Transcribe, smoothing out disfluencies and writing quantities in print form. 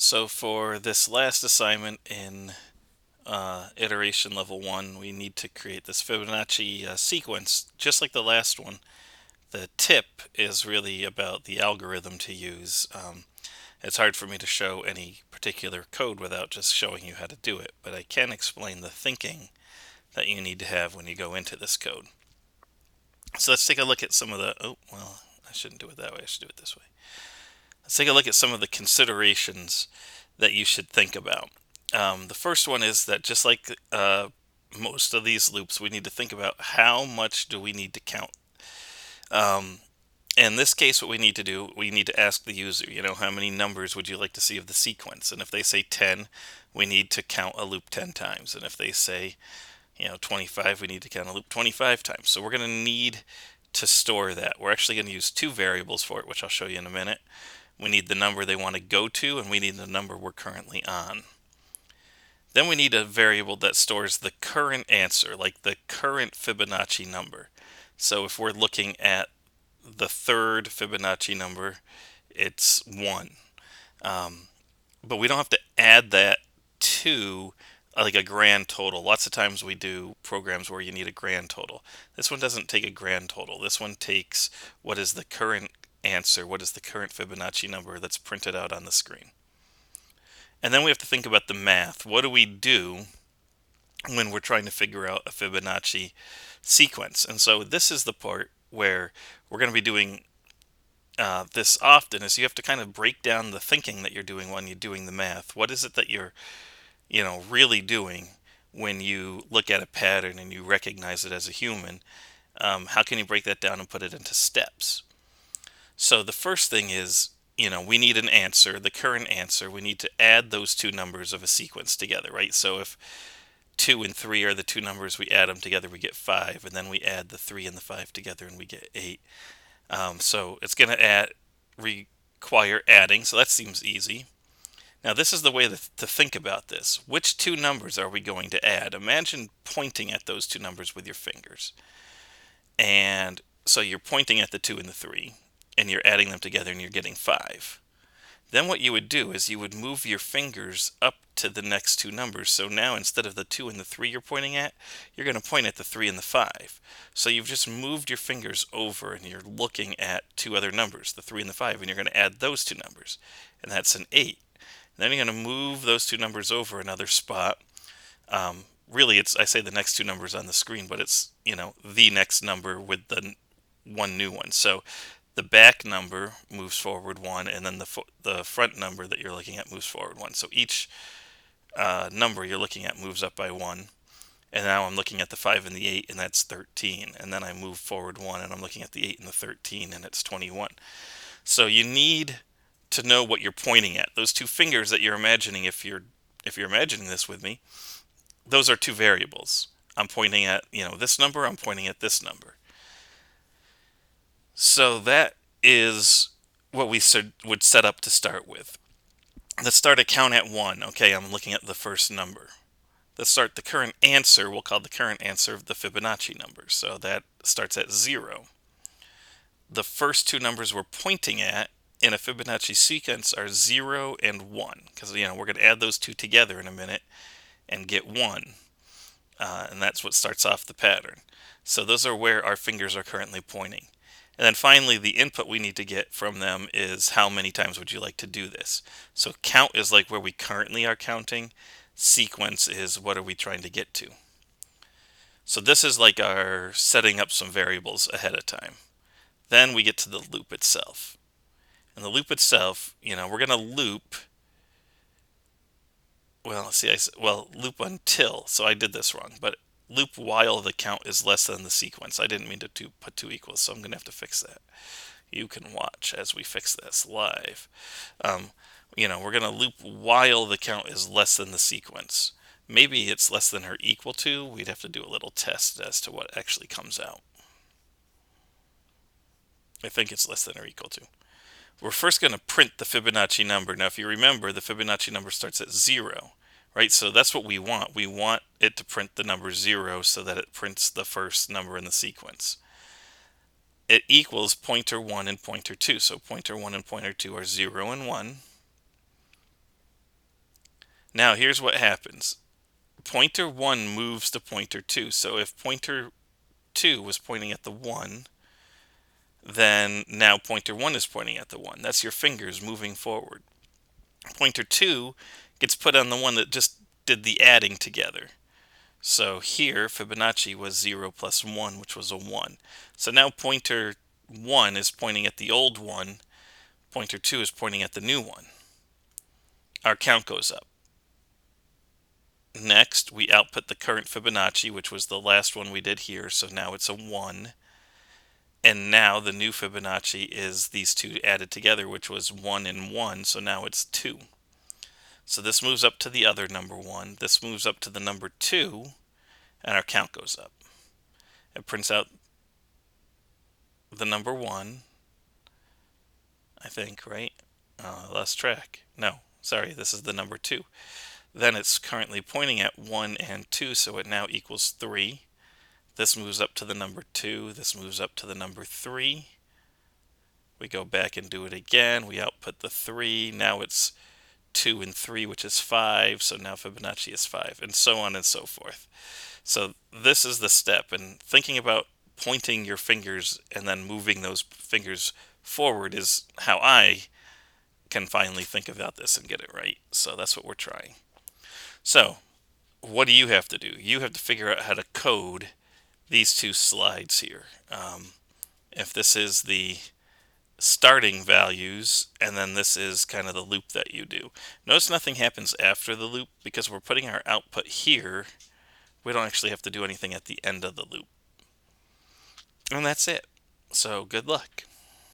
So for this last assignment in iteration level 1, we need to create this Fibonacci sequence, just like the last one. The tip is really about the algorithm to use. It's hard for me to show any particular code without just showing you how to do it, but I can explain the thinking that you need to have when you go into this code. So let's take a look at some of the, I shouldn't do it that way, I should do it this way. Let's take a look at some of the considerations that you should think about. The first one is that just like most of these loops, we need to think about how much do we need to count. Um, in this case, what we need to do, we need to ask the user, how many numbers would you like to see of the sequence? And if they say 10, we need to count a loop 10 times. And if they say, 25, we need to count a loop 25 times. So we're going to need to store that. We're actually going to use two variables for it, which I'll show you in a minute. We need the number they want to go to, and we need the number we're currently on. Then we need a variable that stores the current answer, like the current Fibonacci number. So if we're looking at the third Fibonacci number, it's 1. But we don't have to add that to like a grand total. Lots of times we do programs where you need a grand total. This one doesn't take a grand total. This one takes what is the current answer, what is the current Fibonacci number that's printed out on the screen. And then we have to think about the math. What do we do when we're trying to figure out a Fibonacci sequence? And so this is the part where we're going to be doing this often, is you have to kind of break down the thinking that you're doing when you're doing the math. What is it that you're, really doing when you look at a pattern and you recognize it as a human? How can you break that down and put it into steps? So the first thing is, we need an answer, the current answer. We need to add those two numbers of a sequence together, right? So if 2 and 3 are the two numbers, we add them together, we get 5, and then we add the 3 and the 5 together, and we get 8. So it's going to require adding, so that seems easy. Now this is the way to think about this. Which two numbers are we going to add? Imagine pointing at those two numbers with your fingers. And so you're pointing at the 2 and the 3, and you're adding them together, and you're getting 5. Then what you would do is you would move your fingers up to the next two numbers. So now instead of the 2 and the 3 you're pointing at, you're going to point at the 3 and the 5. So you've just moved your fingers over and you're looking at two other numbers, the 3 and the 5, and you're going to add those two numbers. And that's an 8. Then you're going to move those two numbers over another spot. Really, I say the next two numbers on the screen, but it's, the next number with the one new one. So the back number moves forward 1, and then the front number that you're looking at moves forward 1. So each number you're looking at moves up by 1. And now I'm looking at the 5 and the 8, and that's 13. And then I move forward 1, and I'm looking at the 8 and the 13, and it's 21. So you need to know what you're pointing at. Those two fingers that you're imagining, if you're imagining this with me, those are two variables. I'm pointing at, this number, I'm pointing at this number. So that is what we would set up to start with. Let's start a count at 1. Okay, I'm looking at the first number. Let's start the current answer. We'll call the current answer the Fibonacci number. So that starts at 0. The first two numbers we're pointing at in a Fibonacci sequence are 0 and 1. Because, we're going to add those two together in a minute and get 1. And that's what starts off the pattern. So those are where our fingers are currently pointing. And then finally, the input we need to get from them is how many times would you like to do this. So count is like where we currently are counting. Sequence is what are we trying to get to. So this is like our setting up some variables ahead of time. Then we get to the loop itself. And the loop itself, we're going to loop. Well, see, loop until. So I did this wrong, but loop while the count is less than the sequence. I didn't mean to put two equals, so I'm going to have to fix that. You can watch as we fix this live. We're going to loop while the count is less than the sequence. Maybe it's less than or equal to. We'd have to do a little test as to what actually comes out. I think it's less than or equal to. We're first going to print the Fibonacci number. Now, if you remember, the Fibonacci number starts at 0. Right, so that's what we want. We want it to print the number 0 so that it prints the first number in the sequence. It equals pointer 1 and pointer 2. So pointer 1 and pointer 2 are 0 and 1. Now here's what happens. Pointer 1 moves to pointer 2. So if pointer 2 was pointing at the 1, then now pointer 1 is pointing at the 1. That's your fingers moving forward. Pointer 2 gets put on the one that just did the adding together. So here, Fibonacci was 0 plus 1, which was a 1. So now pointer 1 is pointing at the old 1. Pointer 2 is pointing at the new 1. Our count goes up. Next, we output the current Fibonacci, which was the last one we did here. So now it's a 1. And now the new Fibonacci is these two added together, which was 1 and 1. So now it's 2. So this moves up to the other number 1. This moves up to the number 2. And our count goes up. It prints out the number 1, I think, right? Lost track. No, sorry, this is the number 2. Then it's currently pointing at 1 and 2, so it now equals 3. This moves up to the number 2. This moves up to the number 3. We go back and do it again. We output the 3. Now it's 2 and 3, which is 5. So now Fibonacci is 5, and so on and so forth. So this is the step. And thinking about pointing your fingers and then moving those fingers forward is how I can finally think about this and get it right. So that's what we're trying. So what do you have to do? You have to figure out how to code these two slides here. If this is the starting values, and then this is kind of the loop that you do. Notice nothing happens after the loop because we're putting our output here. We don't actually have to do anything at the end of the loop. And that's it. So good luck.